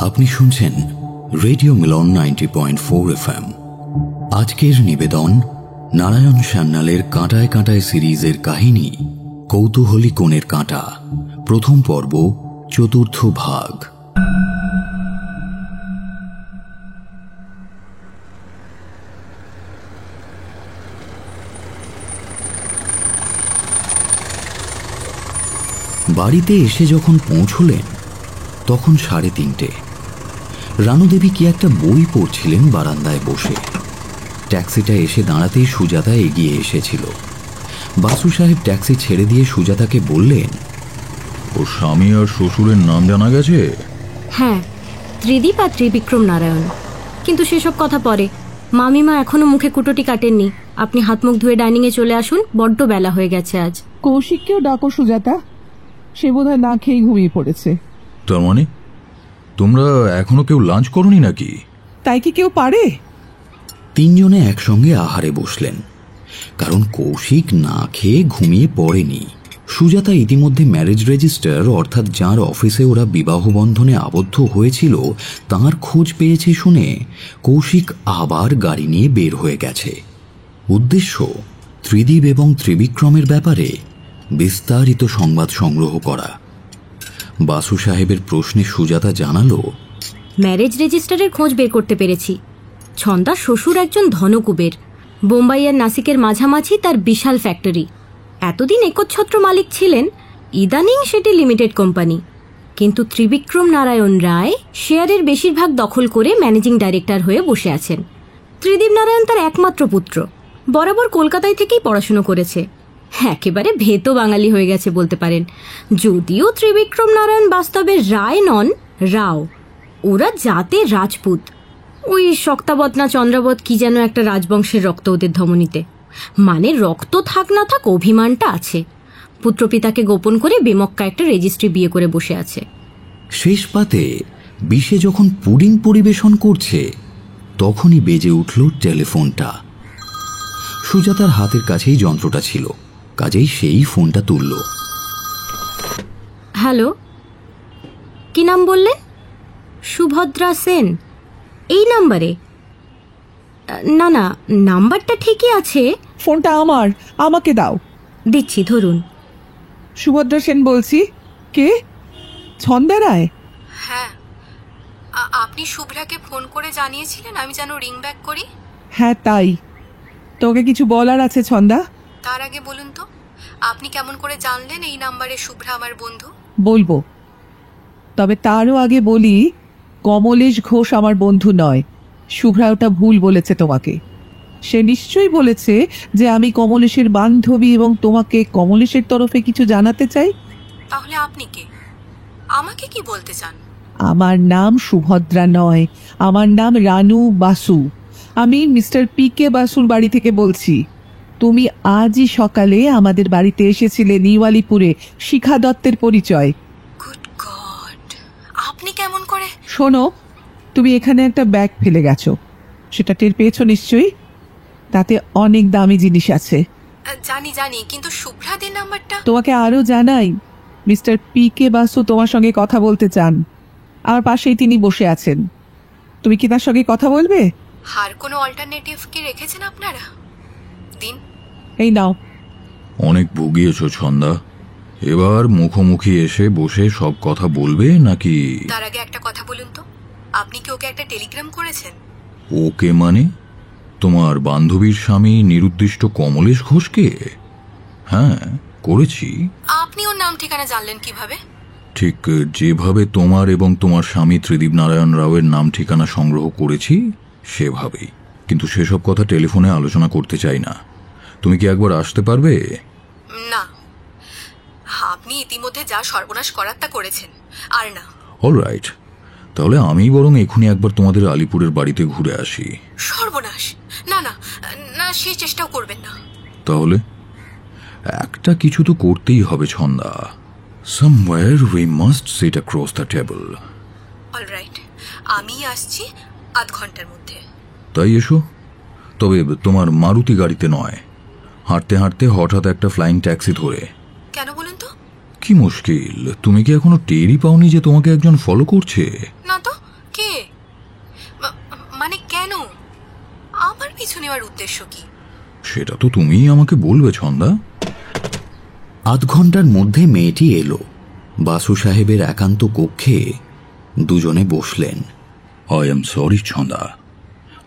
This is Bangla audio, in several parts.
আপনি শুনছেন রেডিও মিলন 90.4 FM। আজকের নিবেদন নারায়ণ সান্যালের কাঁটায় কাঁটায় সিরিজের কাহিনী কৌতূহলী কোণের কাঁটা, প্রথম পর্ব, চতুর্থ ভাগ। বাড়িতে এসে যখন পৌঁছলেন তখন 3:30। রানুদেবী কি একটা বই পড়ছিলেন বারান্দায় বসে। ট্যাক্সিটা এসে দাঁড়াতেই সুজাতা এগিয়ে এসেছিল। বাসু সাহেব ট্যাক্সি ছেড়ে দিয়ে সুজাতাকে বললেন, ওর স্বামী আর শ্বশুরের নাম জানা গেছে? হ্যাঁ, ত্রিদীপ আর ত্রিবিক্রম নারায়ণ। কিন্তু সেসব কথা পরে। মামিমা এখনো মুখে কুটোটি কাটেননি। আপনি হাত মুখ ধুয়ে ডাইনিংয়ে চলে আসুন, বড্ড বেলা হয়ে গেছে আজ। কৌশিককেও ডাকো সুজাতা, সে বোধহয় না খেয়ে ঘুমিয়ে পড়েছে। তার মানে তোমরা এখনো কেউ লাঞ্চ করোনি নাকি? তাই কি কেউ পারে? তিনজনে একসঙ্গে আহারে বসলেন, কারণ কৌশিক না খেয়ে ঘুমিয়ে পড়েনি। সুজাতা ইতিমধ্যে ম্যারেজ রেজিস্টার, অর্থাৎ যার অফিসে ওরা বিবাহ বন্ধনে আবদ্ধ হয়েছিল, তার খোঁজ পেয়েছে শুনে কৌশিক আবার গাড়ি নিয়ে বের হয়ে গেছে। উদ্দেশ্য ত্রিদীপ এবং ত্রিবিক্রমের ব্যাপারে বিস্তারিত সংবাদ সংগ্রহ করা। বাসু সাহেবের প্রশ্নে সুজাতা জানালো, ম্যারেজ রেজিস্টারের খোঁজ বের করতে পেরেছি। ছন্দার শ্বশুর একজন ধনকুবের। বোম্বাই আর নাসিকের মাঝামাঝি তার বিশাল ফ্যাক্টরি। এতদিন একচ্ছত্র মালিক ছিলেন, ইদানিং সেটি লিমিটেড কোম্পানি। কিন্তু ত্রিবিক্রম নারায়ণ রায় শেয়ারের বেশিরভাগ দখল করে ম্যানেজিং ডাইরেক্টর হয়ে বসে আছেন। ত্রিদীপ নারায়ণ তার একমাত্র পুত্র, বরাবর কলকাতায় থেকেই পড়াশুনো করেছে। একেবারে ভেতো বাঙালি হয়ে গেছে বলতে পারেন। যদিও ত্রিবিক্রম নারায়ণ বাস্তবে রায় নন, রাও। ওরা জাতে রাজপুত। ওই শক্তাবত না চন্দ্রাবত কি যেন একটা রাজবংশের রক্ত ওদের ধমনীতে। মানে রক্ত থাক না থাক অভিমানটা আছে। পুত্রপিতাকে গোপন করে বেমক্কা একটা রেজিস্ট্রি বিয়ে করে বসে আছে। শেষ পাতে বিষে যখন পুডিং পরিবেশন করছে তখনই বেজে উঠল টেলিফোনটা। সুজাতার হাতের কাছেই যন্ত্রটা ছিল, কাজেই সেই ফোনটা তুলল। হ্যালো, কি নাম বললেন? সুভদ্রা সেন। এই নাম্বারে? না না, নাম্বারটা ঠিকই আছে। ফোনটা আমার, আমাকে দাও। দিচ্ছি, ধরুন। সুভদ্রা সেন বলছি। কে? ছন্দা রায়? হ্যাঁ, আপনি শুভ্রাকে ফোন করে জানিয়েছিলেন আমি যেন রিং ব্যাক করি। হ্যাঁ তাই। তোকে কিছু বলার আছে ছন্দা। তার আগে বলুন তো, আপনি কেমন করে জানলেন এই নাম্বারে শুভ্রা আমার বন্ধু? বলবো, তবে তারও আগে বলি, কমলেশ ঘোষ আমার বন্ধু নয়। শুভ্রা ওটা ভুল বলেছে তোমাকে। সে নিশ্চয়ই বলেছে যে আমি কমলেশের বান্ধবী এবং তোমাকে কমলেশের তরফে কিছু জানাতে চাই। তাহলে আপনি কে? আমাকে কি বলতে চান? আমার নাম সুভদ্রা নয়, আমার নাম রানু বাসু। আমি মিস্টার PK বাসুর বাড়ি থেকে বলছি। তুমি আজই সকালে আমাদের বাড়িতে এসেছিলে নিওয়ালিপুরে, শিখা দত্তের পরিচয়। গুড গড, আপনি কেমন করে? শোনো, তুমি এখানে একটা ব্যাগ ফেলে গেছো, সেটা টের পেয়েছো নিশ্চয়ই। তাতে অনেক দামি জিনিস আছে। জানি জানি, কিন্তু শুভ্রাদের নাম্বারটা? তোমাকে আরো জানাই, মিস্টার PK বাসু তোমার সঙ্গে কথা বলতে চান। আমার পাশেই তিনি বসে আছেন। তুমি কি তার সঙ্গে কথা বলবে? আর কোনো অল্টারনেটিভ কি রেখেছেন আপনারা? দিন। এই নাও। অনেক ভুগিয়েছো ছন্দা, এবার মুখোমুখি এসে বসে সব কথা বলবে নাকি? তার আগে একটা কথা বলুন তো, আপনি কি ওকে একটা টেলিগ্রাম করেছেন? ওকে মানে? তোমার বান্ধবীর স্বামী নিরুদ্দিষ্ট কমলেশ ঘোষকে? হ্যাঁ, করেছি। আপনি ওর নাম ঠিকানা জানলেন কিভাবে? ঠিক যেভাবে তোমার এবং তোমার স্বামী ত্রিদীপ নারায়ণ রাওয়ের নাম ঠিকানা সংগ্রহ করেছি সেভাবেই। কিন্তু সেসব কথা টেলিফোনে আলোচনা করতে চাই না। তুমি কি একবার আসতে পারবে? না, আপনি ইতিমধ্যে যা সর্বনাশ করার তা করেছেন, আর না। অলরাইট, তাহলে আমি বরং এখনই একবার তোমাদের আলিপুরের বাড়িতে ঘুরে আসি। সর্বনাশ! না না না, সেই চেষ্টাও করবেন না। তাহলে একটা কিছু তো করতেই হবে Chhanda. Somewhere we must sit across the table. Alright, আমি আসছি আধ ঘন্টার মধ্যে। তাই এসো, তবে তোমার মারুতি গাড়িতে নয়। হাঁটতে হাঁটতে হঠাৎ একটা ফ্লাইং ট্যাক্সি ধরে। কেন বলুন তো? কি মুশকিল, তুমি কি এখনো টেরই পাওনি যে তোমাকে একজন ফলো করছে? না তো, কেন? আমার পিছু নেওয়ার উদ্দেশ্য কি? সেটা তো তুমিই আমাকে বলবে ছন্দা। আধ ঘন্টার মধ্যে মেয়েটি এলো। বাসু সাহেবের একান্ত কক্ষে দুজনে বসলেন। আই এম সরি ছন্দা,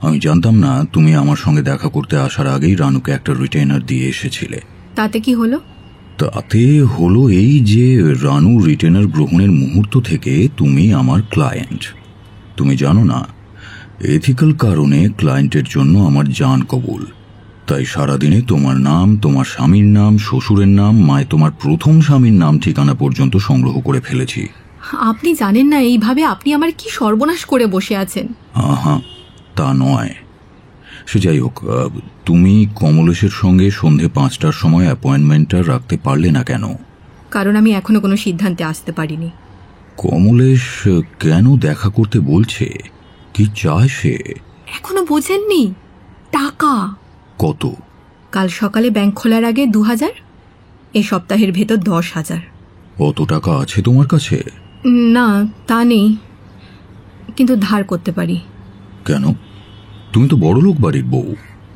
আমি জানতাম না তুমি আমার সঙ্গে দেখা করতে আসার আগেই রানুকে একটা রিটেইনার দিয়ে এসেছিলে। তাতে কি হলো? তাতে হলো এই যে রানু রিটেইনার গ্রহণের মুহূর্ত থেকে তুমি আমার ক্লায়েন্ট। তুমি জানো না, এথিক্যাল কারণে ক্লায়েন্টের জন্য আমার জান কবুল। তাই সারাদিনে তোমার নাম, তোমার স্বামীর নাম, শ্বশুরের নাম, মায় তোমার প্রথম স্বামীর নাম ঠিকানা পর্যন্ত সংগ্রহ করে ফেলেছি। আপনি জানেন না এইভাবে আপনি আমার কি সর্বনাশ করে বসে আছেন। আহা, তা নয়। সে যাই হোক, তুমি কমলেশের সঙ্গে সন্ধে 5টার সময় অ্যাপয়েন্টমেন্টটা রাখতে পারলে না কেন? কারণ আমি এখনো কোনো সিদ্ধান্তে আসতে পারিনি। কমলেশ কেন দেখা করতে বলছে? কি চায় সে? এখনো বোঝেননি? টাকা। কত? কাল সকালে ব্যাংক খোলার আগে 2000, এই সপ্তাহের ভেতর 10,000। অত টাকা আছে তোমার কাছে? না, তা নেই, কিন্তু ধার করতে পারি। কেন? তুমি তো বড়লোক বাড়ির বউ,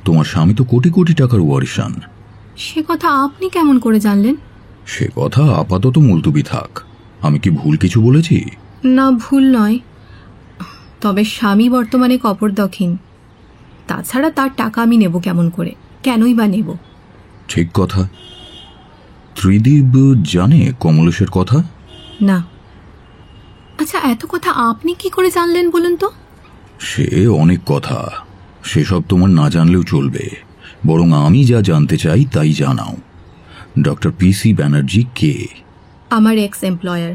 তোমার স্বামী তো কোটি কোটি টাকার ওয়ারিশান। সে কথা আপনি কেমন করে জানলেন? সে কথা আপাতত মুলতুবি থাক। আমি কি ভুল কিছু বলেছি? না, ভুল নয়, তবে স্বামী বর্তমানে কপরদক্ষিণ। তাছাড়া তার টাকা আমি নেব কেমন করে? কেনই বা নেব? ঠিক কথা। ত্রিদীপ জানে কমলেশের কথা? না। আচ্ছা, এত কথা আপনি কি করে জানলেন বলুন তো? সে অনেক কথা, সেসব তোমার না জানলেও চলবে। বরং আমি যা জানতে চাই তাই জানাও। ডক্টর পিসি ব্যানার্জি কে? আমার এক্স এমপ্লয়ার।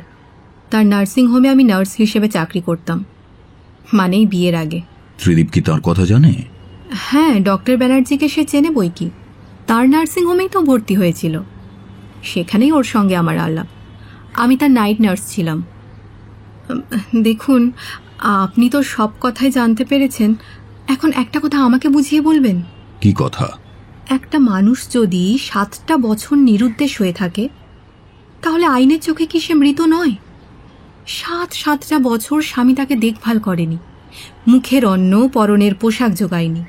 তার নার্সিং হোমে আমি নার্স হিসেবে চাকরি করতাম, মানেই বিয়ের আগে। ত্রিদীপ কি তার কথা জানে? হ্যাঁ, ডক্টর ব্যানার্জিকে সে চেনে বই কি। তার নার্সিং হোমেই তো ভর্তি হয়েছিল, সেখানেই ওর সঙ্গে আমার আলাপ। আমি তার নাইট নার্স ছিলাম। দেখুন, আপনি তো সব কথাই জানতে পেরেছেন, এখন একটা কথা আমাকে বুঝিয়ে বলবেন। কি কথা? একটা মানুষ যদি 7টা বছর নিরুদ্দেশ হয়ে থাকে, তাহলে আইনের চোখে কি সে মৃত নয়? 7টা বছর স্বামী তাকে দেখভাল করেনি, মুখের অন্ন, পরনের পোশাক জোগায়নি।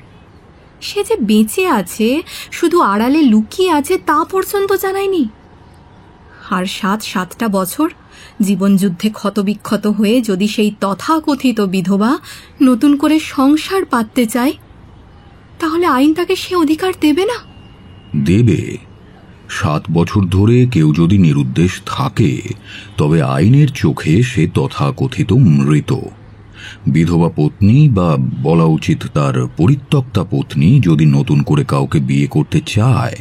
সে যে বেঁচে আছে, শুধু আড়ালে লুকিয়ে আছে তা পর্যন্ত জানায়নি। আর 7টা বছর জীবনযুদ্ধে ক্ষতবিক্ষত হয়ে যদি সেই তথাকথিত বিধবা নতুন করে সংসার পাততে চায়, তাহলে আইন তাকে সে অধিকার দেবে না? দেবে। 7 বছর ধরে কেউ যদি নিরুদ্দেশ থাকে, তবে আইনের চোখে সে তথাকথিত মৃত। বিধবা পত্নী, বা বলা উচিত তার পরিত্যক্তা পত্নী, যদি নতুন করে কাউকে বিয়ে করতে চায়,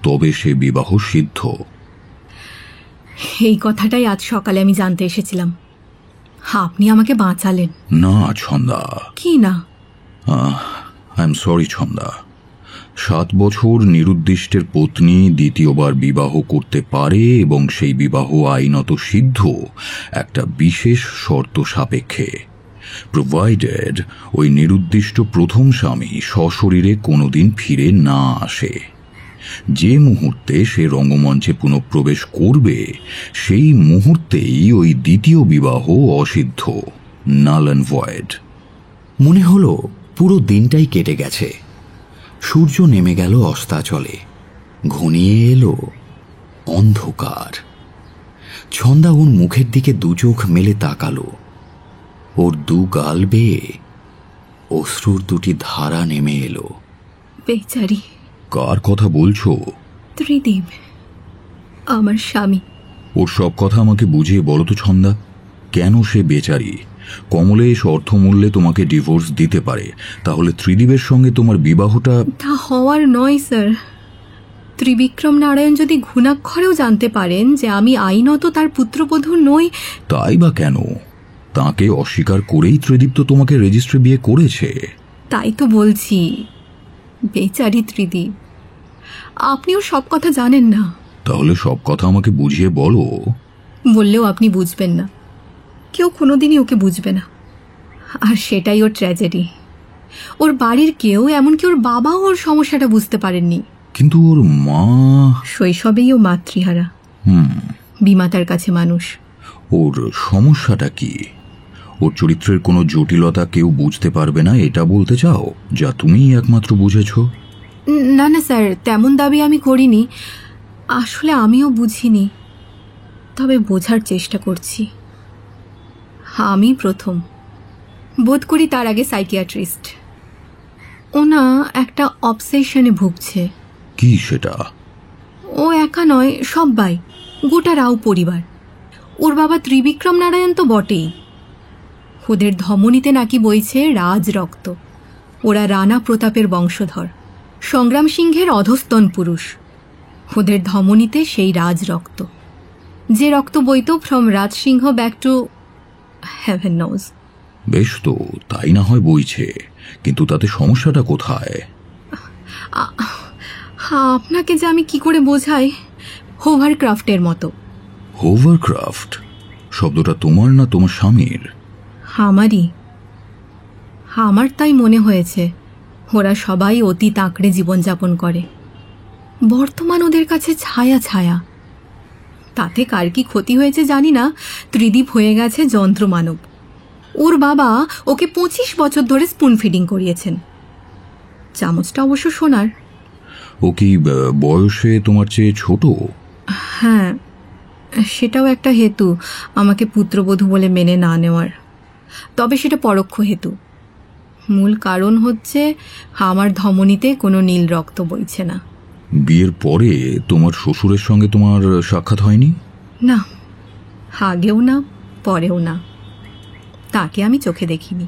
তবে সে বিবাহ সিদ্ধ। এই কথাটাই আজ সকালে আমি জানতে এসেছিলাম। আপনি আমাকে বাঁচালেন। না ছন্দা। কি না? I am sorry Chhanda. 7 বছর নিরুদ্দিষ্টের পত্নী দ্বিতীয়বার বিবাহ করতে পারে, এবং সেই বিবাহ আইনত সিদ্ধ একটা বিশেষ শর্ত সাপেক্ষে, প্রোভাইডেড ওই নিরুদ্দিষ্ট প্রথম স্বামী সশরীরে কোনোদিন ফিরে না আসে। যে মুহূর্তে সে রঙ্গমঞ্চে পুনঃপ্রবেশ করবে, সেই মুহূর্তেই ওই দ্বিতীয় বিবাহ অসিদ্ধ, নাল অ্যান্ড ভয়েড। মনে হলো পুরো দিনটাই কেটে গেছে। সূর্য নেমে গেল অস্তাচলে, ঘনিয়ে এলো অন্ধকার। ছন্দা ওর মুখের দিকে দু চোখ মেলে তাকালো। ওর দু গাল বেয়ে অশ্রুর দুটি ধারা নেমে এলো। বেচারি। কার কথা বলছো? ত্রিদীপ, আমার স্বামী। ওর সব কথা আমাকে বুঝিয়ে বলো তো ছন্দা। কেন সে বেচারি? কমলেশ অর্থমূল্যে তোমাকে ডিভোর্স দিতে পারে, তাহলে ত্রিদীপের সঙ্গে তোমার বিবাহটা? তা হওয়ার নয় স্যার। ত্রিবিক্রম নারায়ণ যদি ঘুণাক্ষরেও জানতে পারেন যে আমি আইনত তার পুত্রবধূ নই। তাই বা কেন? তাকে অস্বীকার করেই ত্রিদীপ তো তোমাকে রেজিস্ট্রি বিয়ে করেছে। তাই তো বলছি, বেচারি ত্রিদীপ। আপনিও সব কথা জানেন না। তাহলে সব কথা আমাকে বুঝিয়ে বলো। বললেও আপনি বুঝবেন না, কেউ কোনোদিনই ওকে বুঝবে না। আর সেটাই ওর ট্র্যাজেডি। ওর বাড়ির কেউ, এমনকি ওর বাবাও ওর সমস্যাটা বুঝতে পারেননি। কিন্তু ওর মা? শৈশবেই ও মাতৃহারা, বিমাতার কাছে মানুষ। ওর সমস্যাটা কি? ওর চরিত্রের কোনো জটিলতা কেউ বুঝতে পারবে না এটা বলতে চাও, যা তুমিই একমাত্র বুঝেছ? না না স্যার, তেমন দাবি আমি করিনি। আসলে আমিও বুঝিনি, তবে বোঝার চেষ্টা করছি। আমি প্রথম বোধ করি, তার আগে সাইকিয়াট্রিস্ট। ওনা একটা অবসেশনে ভুগছে। কি সেটা? ও একা নয়, সবাই, গোটা রাও পরিবার। ওর বাবা ত্রিবিক্রম নারায়ণ তো বটেই। ওদের ধমনীতে নাকি বইছে রাজ রক্ত। ওরা রানা প্রতাপের বংশধর, সংগ্রাম সিংহের অধস্তন পুরুষ। ওদের ধমনীতে সেই রাজ রক্ত, যে রক্ত বইত from Raj Singh back to heaven knows. বেশ, তো তাই না হয় বইছে, কিন্তু তাতে সমস্যাটা কোথায়? আপনাকে যে আমি কি করে বোঝাই, হোভারক্রাফটের মতো। হোভারক্রাফট শব্দটা তোমার না তোমার স্বামীর? আমারই। আমার তাই মনে হয়েছে ওরা সবাই অতি তাকড়ে জীবনযাপন করে। বর্তমান ওদের কাছে ছায়া ছায়া। তাতে কার কি ক্ষতি হয়েছে জানি না, ত্রিদীপ হয়ে গেছে যন্ত্রমানব। ওর বাবা ওকে 25 বছর ধরে স্পুন ফিডিং করিয়েছেন। চামচটা অবশ্য সোনার। ও কি বয়সে তোমার চেয়ে ছোট? হ্যাঁ, সেটাও একটা হেতু আমাকে পুত্রবধূ বলে মেনে না নেওয়ার। তবে সেটা পরোক্ষ হেতু। মূল কারণ হচ্ছে আমার ধমনীতে কোনো নীল রক্ত বইছে না। বিয়ের পরে তোমার শ্বশুরের সঙ্গে তোমার সাক্ষাৎ হয়নি? না, আগেও না, পরেও না। তাকে আমি চোখে দেখিনি।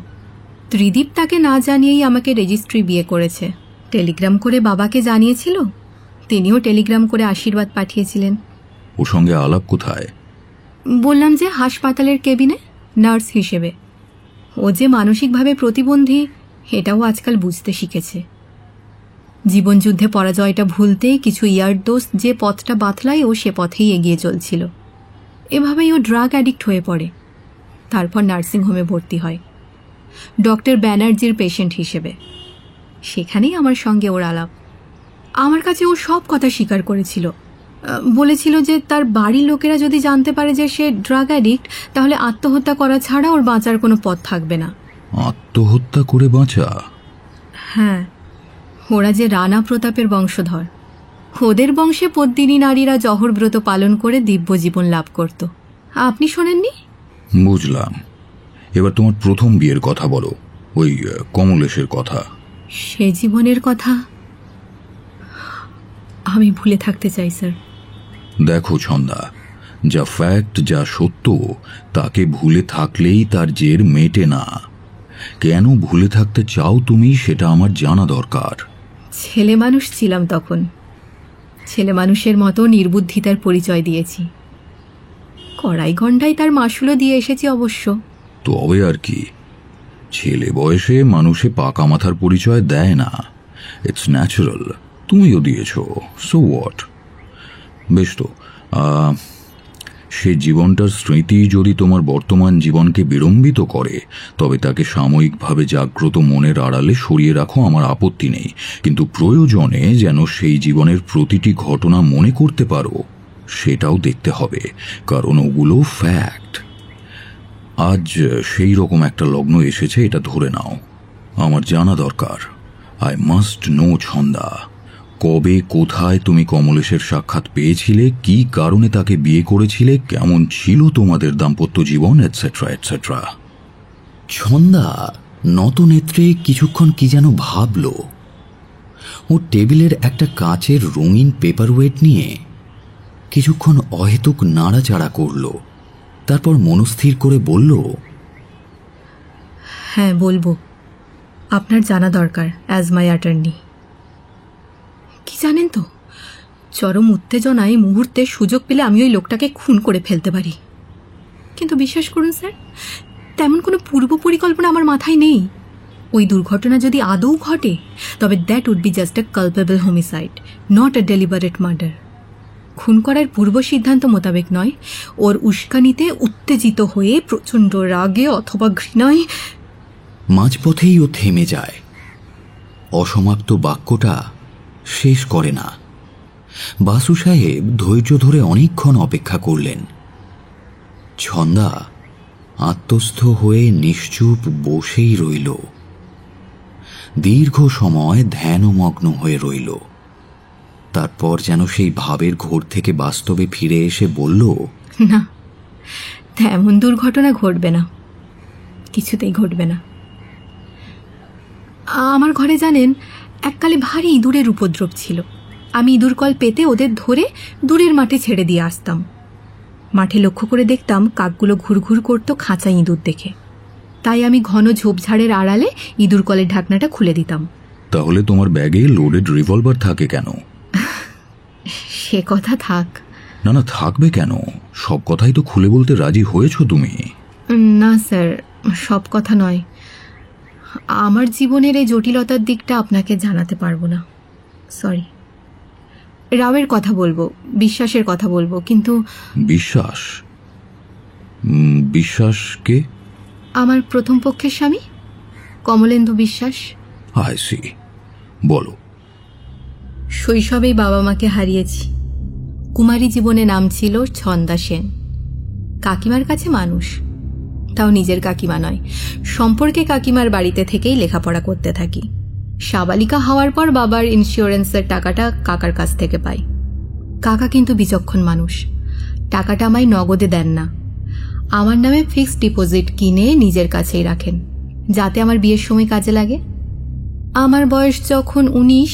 ত্রিদীপ তাকে না জানিয়েই আমাকে রেজিস্ট্রি বিয়ে করেছে। টেলিগ্রাম করে বাবাকে জানিয়েছিল, তিনিও টেলিগ্রাম করে আশীর্বাদ পাঠিয়েছিলেন। ওর সঙ্গে আলাপ কোথায়? বললাম যে হাসপাতালের কেবিনে নার্স হিসেবে। ও যে মানসিকভাবে প্রতিবন্ধী এটাও আজকাল বুঝতে শিখেছে। জীবনযুদ্ধে পরাজয়টা ভুলতে কিছু ইয়ার দোস্ত যে পথটা বাতলায়, ও সে পথেই এগিয়ে চলছিল। এভাবেই ও ড্রাগ অ্যাডিক্ট হয়ে পড়ে। তারপর নার্সিংহোমে ভর্তি হয় ডক্টর ব্যানার্জির পেশেন্ট হিসেবে। সেখানেই আমার সঙ্গে ওর আলাপ। আমার কাছে ও সব কথা স্বীকার করেছিল। বলেছিল যে তার বাড়ির লোকেরা যদি জানতে পারে যে সে ড্রাগ অ্যাডিক্ট, তাহলে আত্মহত্যা করা ছাড়া ওর বাঁচার কোনো পথ থাকবে না। আত্মহত্যা করে বাঁচা? হ্যাঁ, ওরা যে রানা প্রতাপের বংশধর, ওদের বংশে পদ্মিনী নারীরা জহরব্রত পালন করে দিব্য জীবন লাভ করত। আপনি শোনেননি? বুঝলাম। এবার তোমার প্রথম বিয়ের কথা বলো, ওই কমলেশের কথা। সে জীবনের কথা আমি ভুলে থাকতে চাই স্যার। দেখো ছন্দা, যা ফ্যাক্ট, যা সত্য, তাকে ভুলে থাকলেই তার জের মেটে না। কেন ভুলে থাকতে চাও তুমি, সেটা আমার জানা দরকার। ছেলে মানুষ ছিলাম তখন। ছেলে মানুষের মতো নির্বুদ্ধিতার পরিচয় দিয়েছি। কড়াই গন্ডায় তার মাসুলও দিয়ে এসেছি অবশ্য। তবে আর কি, ছেলে বয়সে মানুষে পাকা মাথার পরিচয় দেয় না। It's natural. তুমিও দিয়েছ, সো হোয়াট। বেশ, তো সে জীবনটার স্মৃতি যদি তোমার বর্তমান জীবনকে বিড়ম্বিত করে, তবে তাকে সাময়িকভাবে জাগ্রত মনের আড়ালে সরিয়ে রাখো, আমার আপত্তি নেই। কিন্তু প্রয়োজনে যেন সেই জীবনের প্রতিটি ঘটনা মনে করতে পারো, সেটাও দেখতে হবে, কারণ ওগুলো ফ্যাক্ট। আজ সেই রকম একটা লগ্ন এসেছে, এটা ধরে নাও। আমার জানা দরকার। আই মাস্ট নো ছন্দা, কবে কোথায় তুমি কমলেশের সাক্ষাৎ পেয়েছিলে, কি কারণে তাকে বিয়ে করেছিলে, কেমন ছিল তোমাদের দাম্পত্য জীবন, এটসেট্রা এটসেট্রা। ছন্দা নতনেত্রে কিছুক্ষণ কি যেন ভাবল। ও টেবিলের একটা কাচের রঙিন পেপারওয়েট নিয়ে কিছুক্ষণ অহেতুক নাড়াচাড়া করল। তারপর মনস্থির করে বলল, হ্যাঁ বলবো, আপনার জানা দরকার অ্যাজ মাই অ্যাটর্নি। কি জানেন তো, চরম উত্তেজনায় মুহূর্তে সুযোগ পেলে আমি ওই লোকটাকে খুন করে ফেলতে পারি। কিন্তু বিশ্বাস করুন স্যার, তেমন কোনো পূর্ব পরিকল্পনা আমার মাথায় নেই। ওই দুর্ঘটনা যদি আদৌ ঘটে, তবে that would be just a culpable homicide, not a deliberate murder. খুন করার পূর্ব সিদ্ধান্ত মোতাবেক নয়, ওর উস্কানিতে উত্তেজিত হয়ে প্রচণ্ড রাগে অথবা ঘৃণায়। মাঝপথেই ও থেমে যায়, অসমাপ্ত বাক্যটা শেষ করে না। বাসু সাহেব ধৈর্য ধরে অনেকক্ষণ অপেক্ষা করলেন। ছন্দা আত্মস্থ হয়ে নিশ্চুপ বসেই রইল। দীর্ঘ সময় ধ্যানমগ্ন হয়ে রইল। তারপর যেন সেই ভাবের ঘোর থেকে বাস্তবে ফিরে এসে বলল, না, তেমন দুর্ঘটনা ঘটবে না, কিছুতেই ঘটবে না। আমার ঘরে জানেন এককালে ভারী ইঁদুরের উপদ্রব ছিল। আমি ইঁদুর কল পেতে ওদের ধরে দূরের মাঠে ছেড়ে দিয়ে আসতাম। মাঠে লক্ষ্য করে দেখতাম কাকগুলো ঘুরঘুর করত খাঁচা ইঁদুর দেখে। তাই আমি ঘন ঝোপঝাড়ের আড়ালে ইঁদুর কলের ঢাকনাটা খুলে দিতাম। তাহলে তোমার ব্যাগে লোডেড রিভলভার থাকে কেন? সে কথা থাক। না না, থাকবে কেন? সব কথাই তো খুলে বলতে রাজি হয়েছ তুমি। না স্যার, সব কথা নয়। আমার জীবনের এই জটিলতার দিকটা আপনাকে জানাতে পারবো না, সরি। রাওয়ের কথা বলবো, বিশ্বাসের কথা বলবো, কিন্তু বিশ্বাস? বিশ্বাস কে? আমার প্রথম পক্ষের স্বামী কমলেন্দু বিশ্বাস। আই সি, বলো। শৈশবেই বাবা মাকে হারিয়েছি। কুমারী জীবনে নাম ছিল ছন্দা সেন। কাকিমার কাছে মানুষ, তাও নিজের কাকিমা নয়, সম্পর্কে কাকিমার বাড়িতে থেকেই লেখাপড়া করতে থাকি। সাবালিকা হওয়ার পর বাবার ইন্স্যুরেন্সের টাকাটা কাকার কাছ থেকে পাই। কাকা কিন্তু বিচক্ষণ মানুষ, টাকাটা আমায় নগদে দেন না, আমার নামে ফিক্সড ডিপোজিট কিনে নিজের কাছেই রাখেন, যাতে আমার বিয়ের সময় কাজে লাগে। আমার বয়স যখন 19,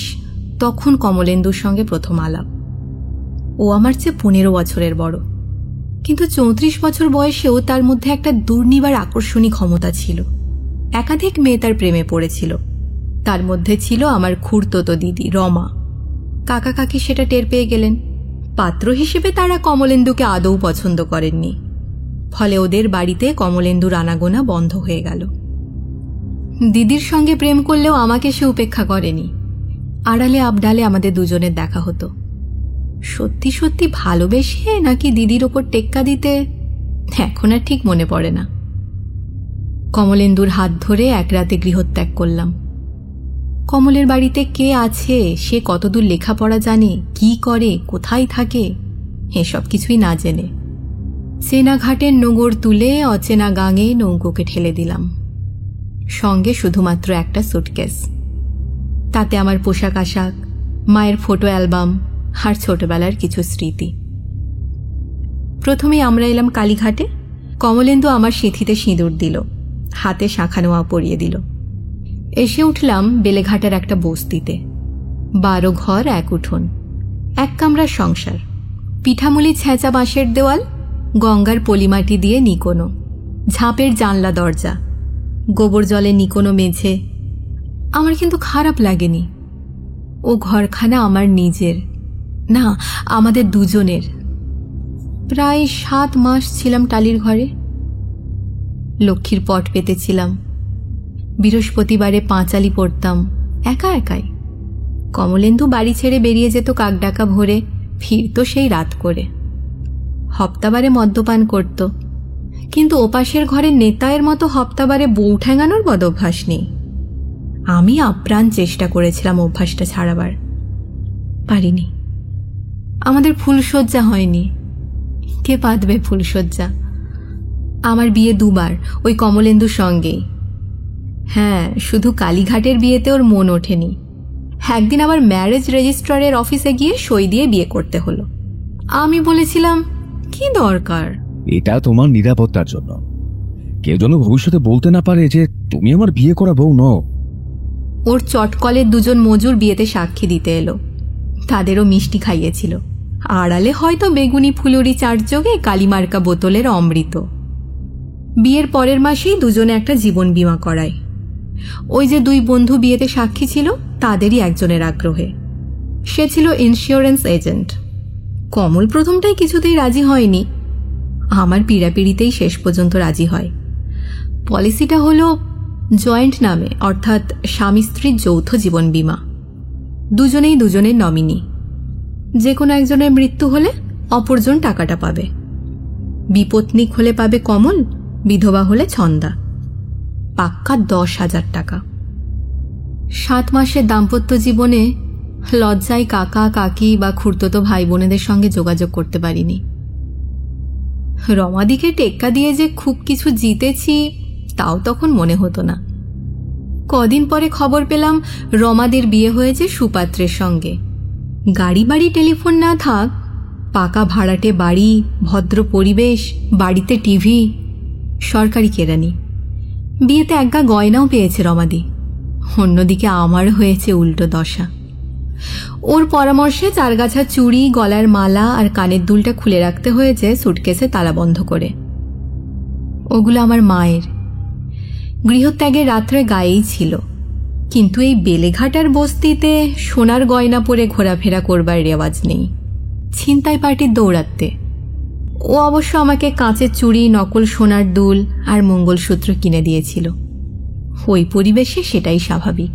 তখন কমলেন্দুর সঙ্গে প্রথম আলাপ। ও আমার চেয়ে 15 বছরের বড়, কিন্তু 34 বছর বয়সেও তার মধ্যে একটা দুর্নিবার আকর্ষণী ক্ষমতা ছিল। একাধিক মেয়ে তার প্রেমে পড়েছিল। তার মধ্যে ছিল আমার খুড়তুতো দিদি রমা। কাকা কাকি সেটা টের পেয়ে গেলেন। পাত্র হিসেবে তারা কমলেন্দুকে আদৌ পছন্দ করেননি। ফলে ওদের বাড়িতে কমলেন্দুর আনাগোনা বন্ধ হয়ে গেল। দিদির সঙ্গে প্রেম করলেও আমাকে সে উপেক্ষা করেনি। আড়ালে আবডালে আমাদের দুজনের দেখা হতো। সত্যি সত্যি ভালোবেসে নাকি দিদির ওপর টেক্কা দিতে, এখন আর ঠিক মনে পড়ে না। কমলেন্দুর হাত ধরে এক রাতে গৃহত্যাগ করলাম। কমলের বাড়িতে কে আছে, সে কতদূর লেখাপড়া জানে, কি করে, কোথায় থাকে, এসব কিছুই না জেনে চেনা ঘাটের নোঙর তুলে অচেনা গাঙে নৌকোকে ঠেলে দিলাম। সঙ্গে শুধুমাত্র একটা সুটকেস, তাতে আমার পোশাক আশাক, মায়ের ফটো অ্যালবাম আর ছোটবেলার কিছু স্মৃতি। প্রথমে আমরা এলাম কালীঘাটে। কমলেন্দু আমার সিঁথিতে সিঁদুর দিল, হাতে শাঁখা নোয়া পরিয়ে দিল। এসে উঠলাম বেলেঘাটার একটা বস্তিতে। 12 ঘর, 1 উঠোন, 1 কামরার সংসার। পিঠামুলি ছেঁচা বাঁশের দেওয়াল, গঙ্গার পলিমাটি দিয়ে নিকোনো, ঝাঁপের জানলা দরজা, গোবর জলে নিকোনো মেঝে। আমার কিন্তু খারাপ লাগেনি। ও ঘরখানা আমার নিজের না, আমাদের দুজনের। প্রায় 7 মাস ছিলাম টালির ঘরে। লক্ষ্মীর পট পেতেছিলাম। বৃহস্পতিবারে পাঁচালি পড়তাম একা একাই। কমলেন্দু বাড়ি ছেড়ে বেরিয়ে যেত কাকডাকা ভোরে, ফিরত সেই রাত করে। হপ্তাবারে মদ্যপান করত, কিন্তু ওপাশের ঘরের নেতায়ের মতো হপ্তাবারে বউ ঠ্যাঙানোর বদভ্যাস নেই। আমি আপ্রাণ চেষ্টা করেছিলাম অভ্যাসটা ছাড়াবার, পারিনি। আমাদের ফুলশয্যা হয়নি। কে পাতবে ফুলশয্যা? আমার বিয়ে 2 বার, ওই কমলেন্দুর সঙ্গেই। হ্যাঁ, শুধু কালীঘাটের বিয়েতে ওর মন ওঠেনি। একদিন আবার ম্যারেজ রেজিস্ট্রারের অফিসে গিয়ে সই দিয়ে বিয়ে করতে হলো। আমি বলেছিলাম, কি দরকার? এটা তোমার নিরাপত্তার জন্য। কেউ যেন ভবিষ্যতে বলতে না পারে যে তুমি আমার বিয়ে করা বউ নও। ওর চটকলের 2 জন মজুর বিয়েতে সাক্ষী দিতে এলো। তাদেরও মিষ্টি খাইয়েছিল। আড়ালে হয়তো বেগুনি ফুলুরি চাটযোগে কালিমার্কা বোতলের অমৃত। বিয়ের পরের মাসেই দুজনে একটা জীবন বীমা করায়। ওই যে 2 বন্ধু বিয়েতে সাক্ষী ছিল, তাদেরই একজনের আগ্রহে। সে ছিল ইন্স্যুরেন্স এজেন্ট। কমল প্রথমটাই কিছুতেই রাজি হয়নি। আমার পীড়াপিড়িতেই শেষ পর্যন্ত রাজি হয়। পলিসিটা হলো জয়েন্ট নামে, অর্থাৎ স্বামী স্ত্রীর যৌথ জীবন বীমা। দুজনেই দুজনের নমিনি। যে কোনো একজনের মৃত্যু হলে অপরজন টাকাটা পাবে। বিপত্নিক হলে পাবে কমল, বিধবা হলে ছন্দা। পাক্কা 10,000 টাকা। 7 মাসের দাম্পত্য জীবনে লজ্জায় কাকা কাকি বা খুড়তুতো ভাই বোনেদের সঙ্গে যোগাযোগ করতে পারিনি। রমাদিকে টেক্কা দিয়ে যে খুব কিছু জিতেছি তাও তখন মনে হতো না। কদিন পরে খবর পেলাম রমাদের বিয়ে হয়েছে সুপাত্রের সঙ্গে। গাড়ি বাড়ি টেলিফোন না থাক, পাকা ভাড়াটে বাড়ি, ভদ্র পরিবেশ, বাড়িতে টিভি, সরকারি কেরানি। বিয়েতে একগা গয়নাও পেয়েছে রমাদি। অন্যদিকে আমার হয়েছে উল্টো দশা। ওর পরামর্শে 4 গাছা চুড়ি, গলার মালা আর কানের দুলটা খুলে রাখতে হয়েছে সুটকেসে তালা বন্ধ করে। ওগুলো আমার মায়ের। গৃহত্যাগের রাত্রে গায়েই ছিল, কিন্তু এই বেলেঘাটার বস্তিতে সোনার গয়না পরে ঘোরাফেরা করবার রেওয়াজ নেই। ছিনতাই পার্টির দৌড়াতে ও অবশ্য আমাকে কাঁচের চুড়ি, নকল সোনার দুল আর মঙ্গলসূত্র কিনে দিয়েছিল। ওই পরিবেশে সেটাই স্বাভাবিক।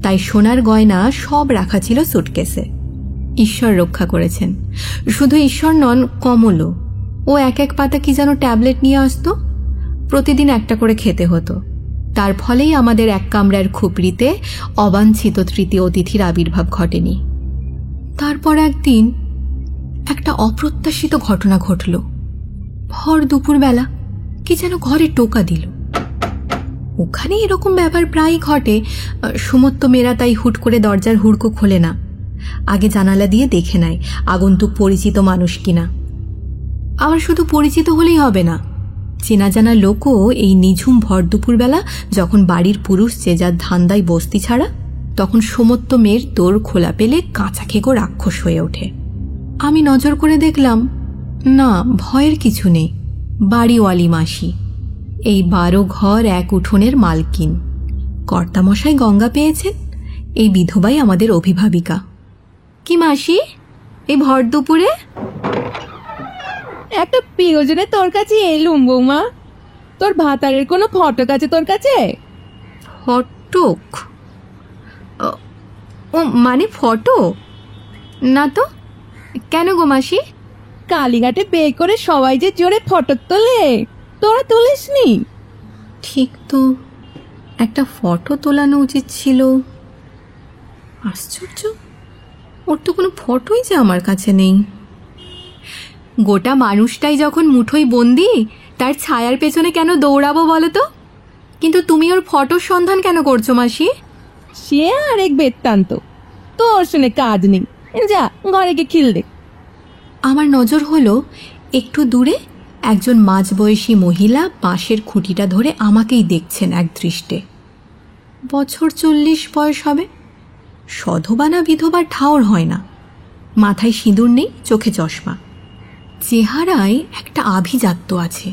তাই সোনার গয়না সব রাখা ছিল সুটকেসে। ঈশ্বর রক্ষা করেছেন। শুধু ঈশ্বর নন, কমলও। ও এক পাতা কি যেন ট্যাবলেট নিয়ে আসতো, প্রতিদিন একটা করে খেতে হতো। তার ফলেই আমাদের এক কামরার খুপড়িতে অবাঞ্ছিত তৃতীয় অতিথির আবির্ভাব ঘটেনি। তারপর একদিন একটা অপ্রত্যাশিত ঘটনা ঘটল। ভর দুপুরবেলা কি যেন ঘরে টোকা দিল। ওখানে এরকম ব্যাপার প্রায়ই ঘটে। সুমত্ত মেয়েরা তাই হুট করে দরজার হুড়কো খোলে না, আগে জানালা দিয়ে দেখে নেয় আগন্তুক পরিচিত মানুষ কিনা। আবার শুধু পরিচিত হলেই হবে না, চেনা জানা লোকও এই নিঝুম ভর দুপুরবেলা যখন বাড়ির পুরুষ যে যার ধান্দায় বস্তি ছাড়া, তখন সুমত্ত মেয়ের দোর খোলা পেলে কাঁচা খেগো রাক্ষস হয়ে ওঠে। আমি নজর করে দেখলাম, না, ভয়ের কিছু নেই। বাড়িওয়ালি মাসি, এই 12 ঘর 1 উঠোনের মালকিন। কর্তামশাই গঙ্গা পেয়েছেন, এই বিধবাই আমাদের অভিভাবিকা। কি মাসি, এই ভর দুপুরে? একটা প্রিয়জনে তোর কাছে এলুম বৌমা। তোর ভাতারের কোনো ফটক আছে তোর কাছে? ফটক? ও মানে ফটো? না তো, কেন গো মাসি? কালীঘাটে বিয়ে করে সবাই যে জোরে ফটক তোলে, তোরা তুলিসনি? ঠিক তো, একটা ফটো তোলানো উচিত ছিল। আশ্চর্য, ওর তো কোনো ফটোই যে আমার কাছে নেই। গোটা মানুষটাই যখন মুঠোই বন্দি, তার ছায়ার পেছনে কেন দৌড়াবো বলো তো? কিন্তু তুমি ওর ফটোর সন্ধান কেন করছো মাসি? সে আরেক বেত্তান্ত, তোর শুনে কাজ নেই। যা ঘরে গিয়ে খিল দে। আমার নজর হলো একটু দূরে একজন মাঝবয়সী মহিলা বাঁশের খুঁটিটা ধরে আমাকেই দেখছেন এক দৃষ্টে। বছর 40 বয়স হবে। সধবা না বিধবার ঠাওর হয় না। মাথায় সিঁদুর নেই, চোখে চশমা। চেহারায় একটা আভিজাত্য আছে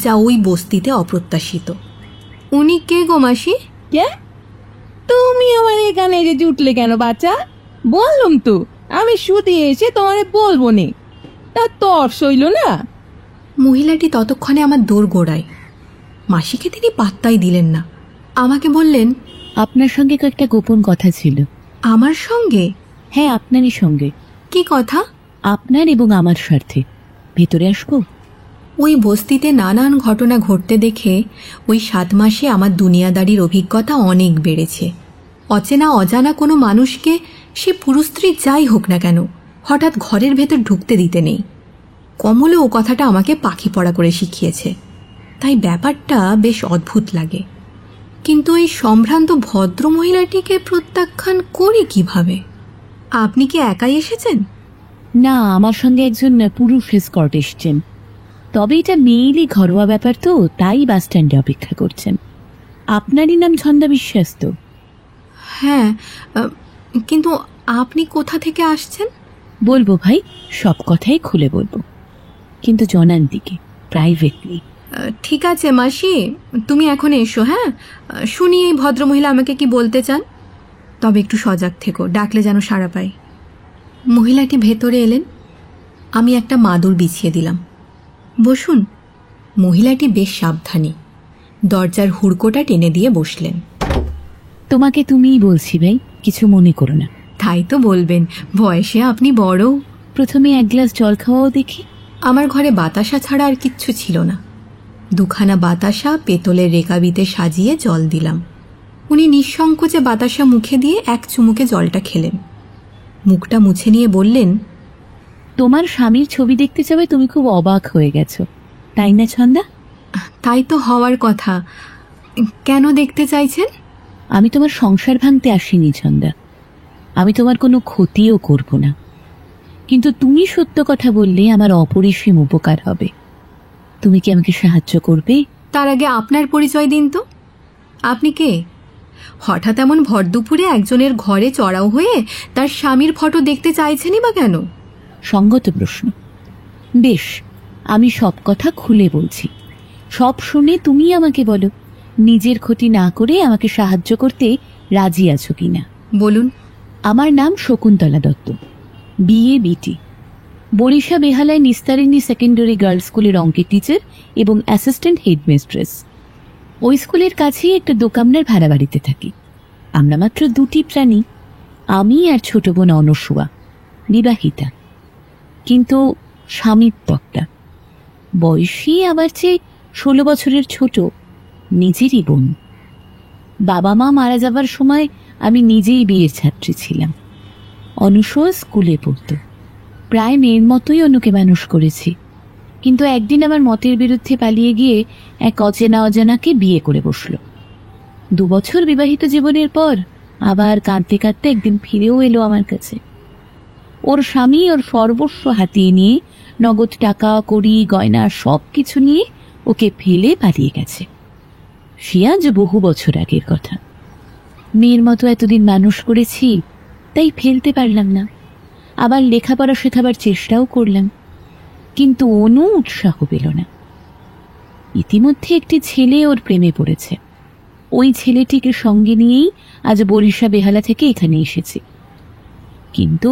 যা ওই বস্তিতে অপ্রত্যাশিত। উনি কে গো মাসি? কে? তুমি আমার এখানে যে জুটলে কেন বাচ্চা? বললুম তো আমি শুধু এসে তোমারে বলবো নে, তা তোর সইল না। মহিলাটি ততক্ষণে আমার দোর গোড়ায়। মাসিকে তিনি পাত্তাই দিলেন না। আমাকে বললেন, আপনার সঙ্গে কয়েকটা গোপন কথা ছিল। আমার সঙ্গে? হ্যাঁ, আপনারই সঙ্গে। কি কথা? আপনার এবং আমার স্বার্থে। ভেতরে আসবো? ওই বস্তিতে নানান ঘটনা ঘটতে দেখে ওই 7 মাসে আমার দুনিয়াদারির অভিজ্ঞতা অনেক বেড়েছে। অচেনা অজানা কোনো মানুষকে, সে পুরুষ স্ত্রী যাই হোক না কেন, হঠাৎ ঘরের ভেতর ঢুকতে দিতে নেই। কমলও ও কথাটা আমাকে পাখি পড়া করে শিখিয়েছে। তাই ব্যাপারটা বেশ অদ্ভুত লাগে। কিন্তু এই সম্ভ্রান্ত ভদ্র মহিলাটিকে প্রত্যাখ্যান করি কিভাবে? আপনি কি একাই এসেছেন? না, আমার সঙ্গে একজন পুরুষ এসকর্ট এসছেন। তবে এটা মেইলি ঘরোয়া ব্যাপার তো, তাই বাস স্ট্যান্ডে অপেক্ষা করছেন। আপনারই নাম ছন্দা বিশ্বাস তো? হ্যাঁ, কিন্তু আপনি কোথা থেকে আসছেন? বলবো ভাই, সব কথাই খুলে বলবো, কিন্তু জনান্তিকে, প্রাইভেটলি। ঠিক আছে মাসি, তুমি এখন এসো। হ্যাঁ, শুনি এই ভদ্রমহিলা আমাকে কি বলতে চান। তবে একটু সজাগ থেকো, ডাকলে যেন সাড়া পাই। মহিলাটি ভেতরে এলেন। আমি একটা মাদুর বিছিয়ে দিলাম। বসুন। মহিলাটি বেশ সাবধানী। দরজার হুড়কোটা টেনে দিয়ে বসলেন। তোমাকে তুমিই বলছি ভাই, কিছু মনে করো না। তাই তো বলবেন, বয়সে আপনি বড়। প্রথমে 1 গ্লাস জল খাওয়াও দেখি। আমার ঘরে বাতাসা ছাড়া আর কিচ্ছু ছিল না। 2খানা বাতাসা পেতলের রেকাবিতে সাজিয়ে জল দিলাম। উনি নিঃসংকোচে বাতাসা মুখে দিয়ে এক চুমুকে জলটা খেলেন। মুখটা মুছে নিয়ে বললেন, তোমার স্বামীর ছবি দেখতে যাবে তুমি খুব অবাক হয়ে গেছো, তাই না ছন্দা? তাই তো হওয়ার কথা। কেন দেখতে চাইছেন? আমি তোমার সংসার ভাঙতে আসিনি ছন্দা, আমি তোমার কোনো ক্ষতিও করব না, কিন্তু তুমি সত্য কথা বললে আমার অপরিসীম উপকার হবে। তুমি কি আমাকে সাহায্য করবে? তার আগে আপনার পরিচয় দিন তো। আপনি কে? হঠাৎ এমন ভর দুপুরে একজনের ঘরে চড়াও হয়ে তার স্বামীর ফটো দেখতে চাইছেনই বা কেন? সঙ্গত প্রশ্ন। বেশ, আমি সব কথা খুলে বলছি, সব শুনে তুমি আমাকে বলো নিজের ক্ষতি না করে আমাকে সাহায্য করতে রাজি আছো কিনা। বলুন। আমার নাম শকুন্তলা দত্ত, বিএ বিটি, বরিশা বেহালায় নিস্তারিণী সেকেন্ডারি গার্লস স্কুলের অঙ্কের টিচার এবং অ্যাসিস্ট্যান্ট হেডমিস্ট্রেস। ওই স্কুলের কাছেই একটা দোকানদার ভাড়া বাড়িতে থাকি। আমরা মাত্র দুটি প্রাণী, আমি আর ছোট বোন অনসুয়া, বিবাহিতা কিন্তু স্বামীর তক্তা, বয়সী আমার চেয়ে 16 বছরের ছোট, নিজেরই বোন। বাবা মা মারা যাবার সময় আমি নিজেই বিয়ের ছাত্রী ছিলাম। অনসুয়া স্কুলে পড়ত, প্রায় মেয়ের মতোই অন্যকে মানুষ করেছি, কিন্তু একদিন আমার মতের বিরুদ্ধে পালিয়ে গিয়ে এক অজানাকে বিয়ে করে বসল। 2 বছর বিবাহিত জীবনের পর আবার কাঁদতে কাঁদতে একদিন ফিরেও এলো আমার কাছে। ওর স্বামী ওর সর্বস্ব হাতিয়ে নিয়ে, নগদ টাকা কড়ি গয়না সব কিছু নিয়ে ওকে ফেলে পালিয়ে গেছে। সে আজ বহু বছর আগের কথা। মেয়ের মতো এতদিন মানুষ করেছি, তাই ফেলতে পারলাম না। আবার লেখাপড়া শেখাবার চেষ্টাও করলাম, কিন্তু অনু উৎসাহ পেল না। ইতিমধ্যে একটি ছেলে ওর প্রেমে পড়েছে। ওই ছেলেটিকে সঙ্গে নিয়েই আজ বরিশা বেহালা থেকে এখানে এসেছি। কিন্তু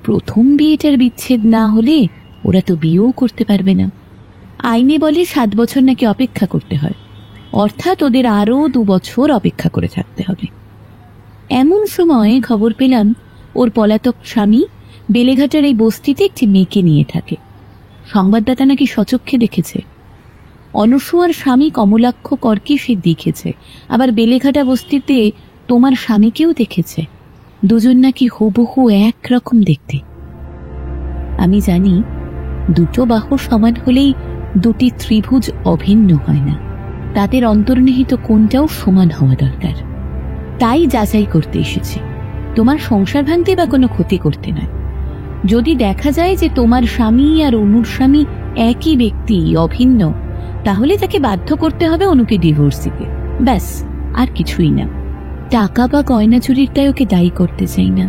প্রথম বিয়েটার বিচ্ছেদ না হলে ওরা তো বিয়েও করতে পারবে না। আইনে বলে 7 বছর নাকি অপেক্ষা করতে হয়, অর্থাৎ ওদের আরও 2 বছর অপেক্ষা করে থাকতে হবে। এমন সময় খবর পেলাম ওর পলাতক স্বামী বেলেঘাটার এই বস্তিতে একটি মেয়েকে নিয়ে থাকে। সংবাদদাতা নাকি সচক্ষে দেখেছে। অনসুয়ার স্বামী কমলাক্ষ করকে সে দেখেছে, আবার বেলেঘাটা বস্তিতে তোমার স্বামীকেও দেখেছে। দুজন নাকি হুবহু একরকম দেখতে। আমি জানি দুটো বাহু সমান হলেই দুটি ত্রিভুজ অভিন্ন হয় না, তাদের অন্তর্নিহিত কোণটাও সমান হওয়া দরকার। তাই যাচাই করতে এসেছি, তোমার সংসার ভাঙতে বা কোনো ক্ষতি করতে নয়। যদি দেখা যায় যে তোমার স্বামী আর অনুর স্বামী একই ব্যক্তি, অভিন্ন, তাহলে তাকে বাধ্য করতে হবে অনুকে ডিভোর্স দিতে, ব্যাস, আর কিছুই না। টাকা বা গয়না চুরিরটাই ওকে দায়ী করতে চাই না।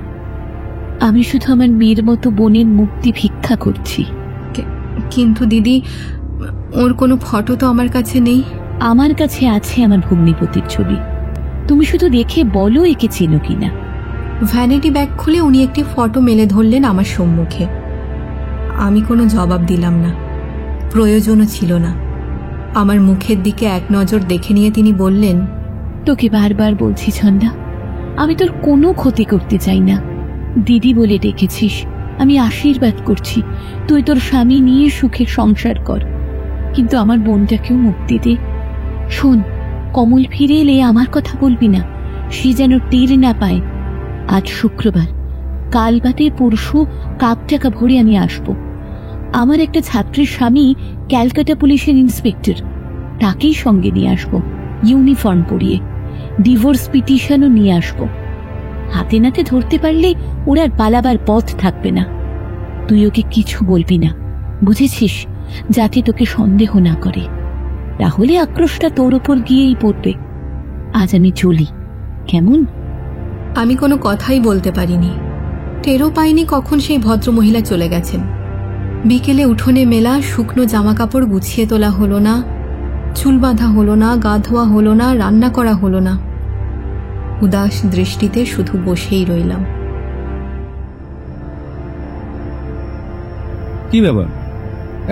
আমি শুধু আমার মেয়ের মতো বোনের মুক্তি ভিক্ষা করছি। কিন্তু দিদি, ওর কোনো ফটো তো আমার কাছে নেই। আমার কাছে আছে আমার ভগ্নিপতির ছবি, তুমি শুধু দেখে বলো একে চেনো কিনা। ভ্যানিটি ব্যাগ খুলে উনি একটি ফটো মেলে ধরলেন আমার সম্মুখে। আমি কোনো জবাব দিলাম না, প্রয়োজনও ছিল না। আমার মুখের দিকে এক নজর দেখে নিয়ে তিনি বললেন, তোকে বারবার বলছি ছন্দা, আমি তোর কোনো ক্ষতি করতে চাই না। দিদি বলে ডেকেছিস, আমি আশীর্বাদ করছি তুই তোর স্বামী নিয়ে সুখে সংসার কর, কিন্তু আমার বোনটাকেও মুক্তি দে। শোন, কমল ফিরে এলে আমার কথা বলবি না, সে যেন টের না পায়। আজ শুক্রবার, কাল বাদে পরশু কাপ টাকা ভরে আমি আসব। আমার একটা ছাত্রের স্বামী ক্যালকাটা পুলিশের ইন্সপেক্টর, তাকেই সঙ্গে নিয়ে আসব, ইউনিফর্ম পরিয়ে। ডিভোর্স পিটিশনও নিয়ে আসব। হাতে নাতে ধরতে পারলে ওর আর পালাবার পথ থাকবে না। তুই ওকে কিছু বলবি না, বুঝেছিস, যাতে তোকে সন্দেহ না করে, তাহলে আক্রোশটা তোর ওপর গিয়েই পড়বে। আজ আমি চলি, কেমন? আমি কোনো কথাই বলতে পারিনি, টেরও পাইনি কখন সেই ভদ্রমহিলা চলে গেছেন। বিকেলে উঠোনে মেলা শুকনো জামা কাপড় গুছিয়ে তোলা হলো না, চুল বাঁধা হলো না, গা ধোয়া হলো না, রান্না করা হলো না। উদাস দৃষ্টিতে শুধু বসেই রইলাম। কি ব্যাপার,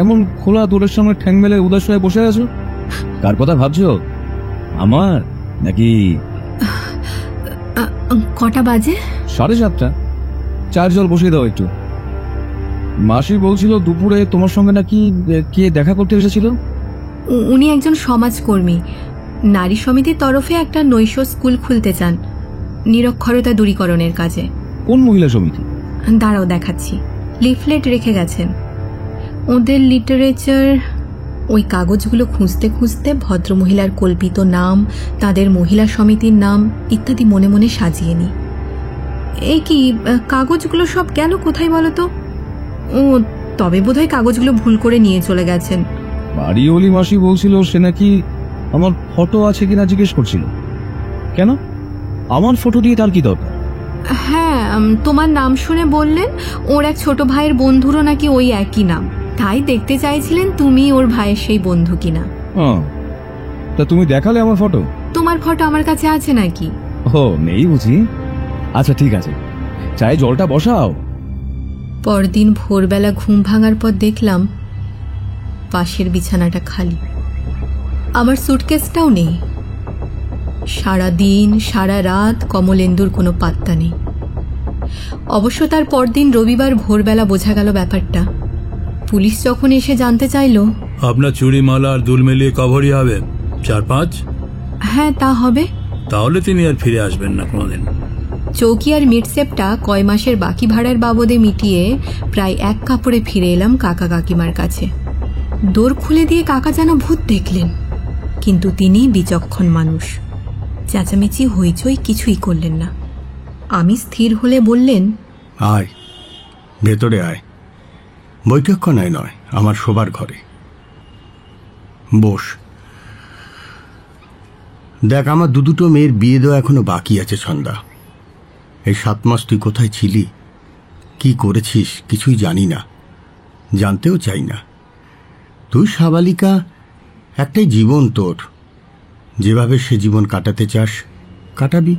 এমন খোলা দূরের সামনে ঠ্যাং মেলে উদাস হয়ে বসে আছো? কার কথা ভাবছো, আমার নাকি? কটা বাজে? 7:30। চার জল বসিয়ে দাও একটু। মাসি বলছিল দুপুরে তোমার সঙ্গে নাকি কে দেখা করতে এসেছিল। উনি একজন সমাজকর্মী, নারী সমিতির তরফে একটা নৈশ স্কুল খুলতে চান, নিরক্ষরতা দূরীকরণের কাজে। কোন মহিলা সমিতি? দাঁড়াও দেখাচ্ছি। লিফলেট রেখে গেছেন। ওদের লিটারেচার, ওই কাগজগুলো খুঁজতে খুঁজতে ভদ্রমহিলার কল্পিত নাম, তাদের মহিলা সমিতির নাম ইত্যাদি মনে মনে সাজিয়ে নি। এই কি কাগজগুলো সব গেল কোথায় বলো তো? ও, তবে বোধহয় কাগজগুলো ভুল করে নিয়ে চলে গেছেন। বাড়িওয়ালি মাসি বলছিল সে নাকি আমার ফটো আছে কিনা জিজ্ঞেস করছিল। কেন? আমার ফটো দিয়ে তার কি দরকার? হ্যাঁ, তোমার নাম শুনে বললেন ওর এক ছোট ভাইয়ের বন্ধুরও নাকি ওই একই নাম, তাই দেখতে চাইছিলেন তুমি ওর ভাইয়ের সেই বন্ধু কিনা। তা তুমি দেখালে আমার ফটো? তোমার ফটো আমার কাছে আছে নাকি? ও, নেই বুঝি। আচ্ছা ঠিক আছে, চায়ে জলটা বসাও। পরদিন ভোরবেলা ঘুম ভাঙার পর দেখলাম পাশের বিছানাটা খালি, আমার সুটকেসটাও নেই। সারা দিন সারা রাত কমলেন্দুর কোনো পাত্তা নেই। অবশ্য তার পরদিন রবিবার ভোরবেলা বোঝা গেল ব্যাপারটা। পুলিশ যখন এসে জানতে চাইল, আপনার চুরি মালা আর দুল মিলিয়ে কভারই হবে 4-5? হ্যাঁ তা হবে। তাহলে তিনি আর ফিরে আসবেন না কোনোদিন। চৌকি আর মিটসেপটা কয় মাসের বাকি ভাড়ার বাবদে মিটিয়ে প্রায় এক কাপড়ে ফিরে এলাম কাকা কাকিমার কাছে। দোর খুলে দিয়ে কাকা যেন ভূত দেখলেন, কিন্তু তিনি বিচক্ষণ মানুষ, চেঁচামেচি হইচই কিছুই করলেন না। আমি স্থির হলে বললেন, আয় ভেতরে আয়, বৈঠকখানায় নয়, আমার শোবার ঘরে বস। দেখ, আমার দুটো মেয়ের বিয়ে দেওয়া এখনো বাকি আছে ছন্দা। এই 7 মাস তুই কোথায় ছিলি, কি করেছিস কিছুই জানি না, জানতেও চাই না। তুই সাবালিকা, একটাই জীবন তোর, যেভাবে সে জীবন কাটাতে চাস কাটাবি,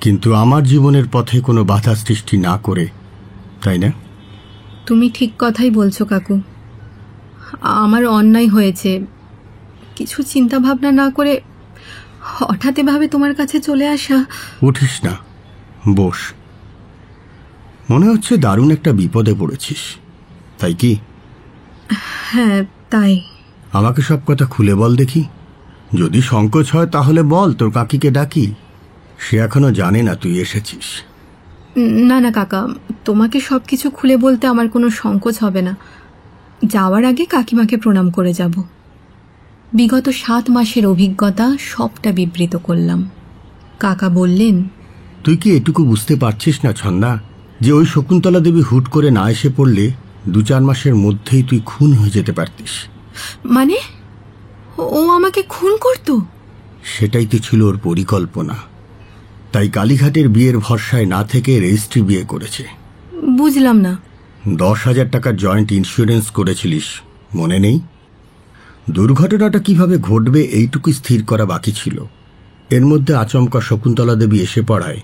কিন্তু আমার জীবনের পথে কোনো বাধা সৃষ্টি না করে, তাই না? তুমি ঠিক কথাই বলছো কাকু, আমার অন্যায় হয়েছে। কিছু চিন্তা ভাবনা না করে হঠাৎ এভাবে তোমার কাছে চলে আসা। উঠিস না, বস। মনে হচ্ছে দারুণ একটা বিপদে পড়েছিস, তাই কি? হ্যাঁ তাই। আমাকে সব কথা খুলে বল দেখি। যদি সংকোচ হয় তাহলে বল, তোর কাকিকে ডাকি, সে এখনো জানে না তুই এসেছিস। না না কাকা, তোমাকে সবকিছু খুলে বলতে আমার কোনো সংকোচ হবে না। যাওয়ার আগে কাকিমাকে প্রণাম করে যাব। বিগত 7 মাসের অভিজ্ঞতা সবটা বিবৃত করলাম। কাকা বললেন, তুই কি এটুকু বুঝতে পারছিস না ছন্দা, যে ওই শকুন্তলা দেবী হুট করে না এসে পড়লে 2-4 মাসের মধ্যেই তুই খুন হয়ে যেতে পারতিস। মানে ও আমাকে খুন করতো? সেটাই তো ছিল ওর পরিকল্পনা, তাই কালীঘাটের বিয়ের ভরসায় না থেকে রেজিস্ট্রি বিয়ে করেছে। বুঝলাম না। 10,000 টাকার জয়েন্ট ইন্স্যুরেন্স করেছিলিস, মনে নেই? দুর্ঘটনাটা কিভাবে ঘটবে এইটুকু স্থির করা বাকি ছিল। এর মধ্যে আচমকা শকুন্তলা দেবী এসে পড়ায়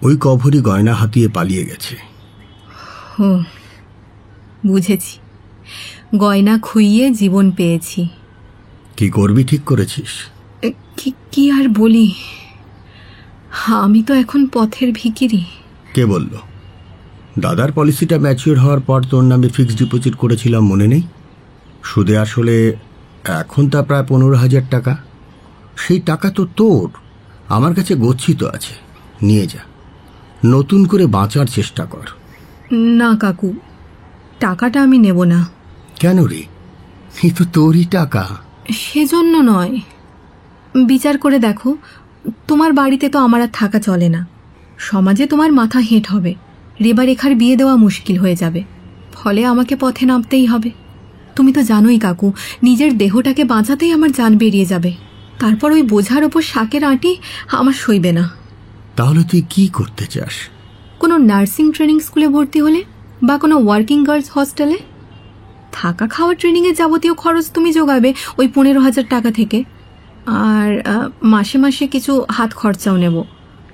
ওই কভরি গয়না হাতিয়ে পালিয়ে গেছে। ও বুঝেছি, গয়না খুইয়ে জীবন পেয়েছি। কি করবি ঠিক করেছিস? কি আর বলি, আমি তো এখন পথের ভিখিরি। কে বলল? দাদার পলিসিটা ম্যাচিওর হওয়ার পর তোর নামে ফিক্সড ডিপোজিট করেছিলাম, মনে নেই? সুদে আসলে এখন তা প্রায় 15,000 টাকা। সেই টাকা তো তোর, আমার কাছে গচ্ছিত আছে, নিয়ে যা, নতুন করে বাঁচার চেষ্টা কর। না কাকু, টাকাটা আমি নেব না। কেন রে? এই তো তোরই টাকা। সেজন্য নয়, বিচার করে দেখো, তোমার বাড়িতে তো আমার আর থাকা চলে না। সমাজে তোমার মাথা হেঁট হবে, রেবারেখার বিয়ে দেওয়া মুশকিল হয়ে যাবে, ফলে আমাকে পথে নামতেই হবে। তুমি তো জানোই কাকু, নিজের দেহটাকে বাঁচাতেই আমার জান বেরিয়ে যাবে, তারপর ওই বোঝার ওপর শাকের আঁটি আমার সইবে না। তাহলে তুই কি করতে চাস? কোনো নার্সিং ট্রেনিং স্কুলে ভর্তি হলে, বা কোনো ওয়ার্কিং গার্লস হস্টেলে। থাকা খাওয়া ট্রেনিংয়ের যাবতীয় খরচ তুমি যোগাবে ওই 15,000 টাকা থেকে, আর মাসে মাসে কিছু হাত খরচাও নেব,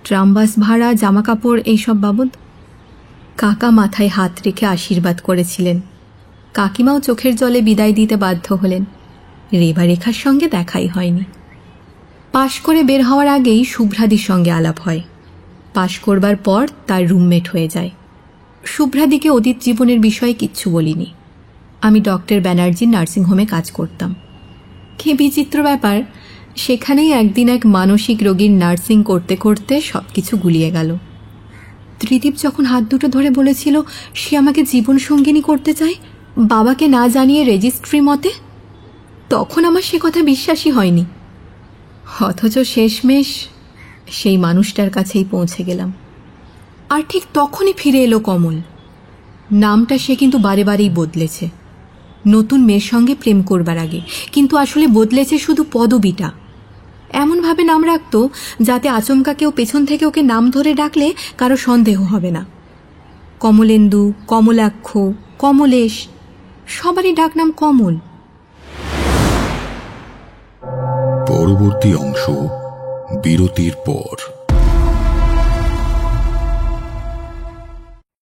ট্রাম বাস ভাড়া, জামা কাপড়, এইসব বাবদ। কাকা মাথায় হাত রেখে আশীর্বাদ করেছিলেন। কাকিমাও চোখের জলে বিদায় দিতে বাধ্য হলেন। রেবারেখার সঙ্গে দেখাই হয়নি। পাশ করে বের হওয়ার আগেই শুভ্রাদির সঙ্গে আলাপ হয়। পাশ করবার পর তার রুমমেট হয়ে যায়। শুভ্রাদিকে অতীত জীবনের বিষয়ে কিচ্ছু বলিনি। আমি ডক্টর ব্যানার্জির নার্সিংহোমে কাজ করতাম। কি বিচিত্র ব্যাপার, সেখানেই একদিন এক মানসিক রোগীর নার্সিং করতে করতে সব কিছু গুলিয়ে গেল। ত্রিদীপ যখন হাত দুটো ধরে বলেছিল সে আমাকে জীবন সঙ্গিনী করতে চায় বাবাকে না জানিয়ে রেজিস্ট্রি মতে, তখন আমার সে কথা বিশ্বাসই হয়নি। অথচ শেষমেশ সেই মানুষটার কাছেই পৌঁছে গেলাম। আর ঠিক তখনই ফিরে এলো কমল। নামটা সে কিন্তু বারে বারেই বদলেছে, নতুন মেয়ের সঙ্গে প্রেম করবার আগে, কিন্তু আসলে বদলেছে শুধু পদবিটা। এমনভাবে নাম রাখতো যাতে আচমকা কেউ পেছন থেকে ওকে নাম ধরে ডাকলে কারো সন্দেহ হবে না। কমলেন্দু, কমলাক্ষ, কমলেশ, সবারই ডাকনাম কমল। পরবর্তী অংশ বিরতির পর।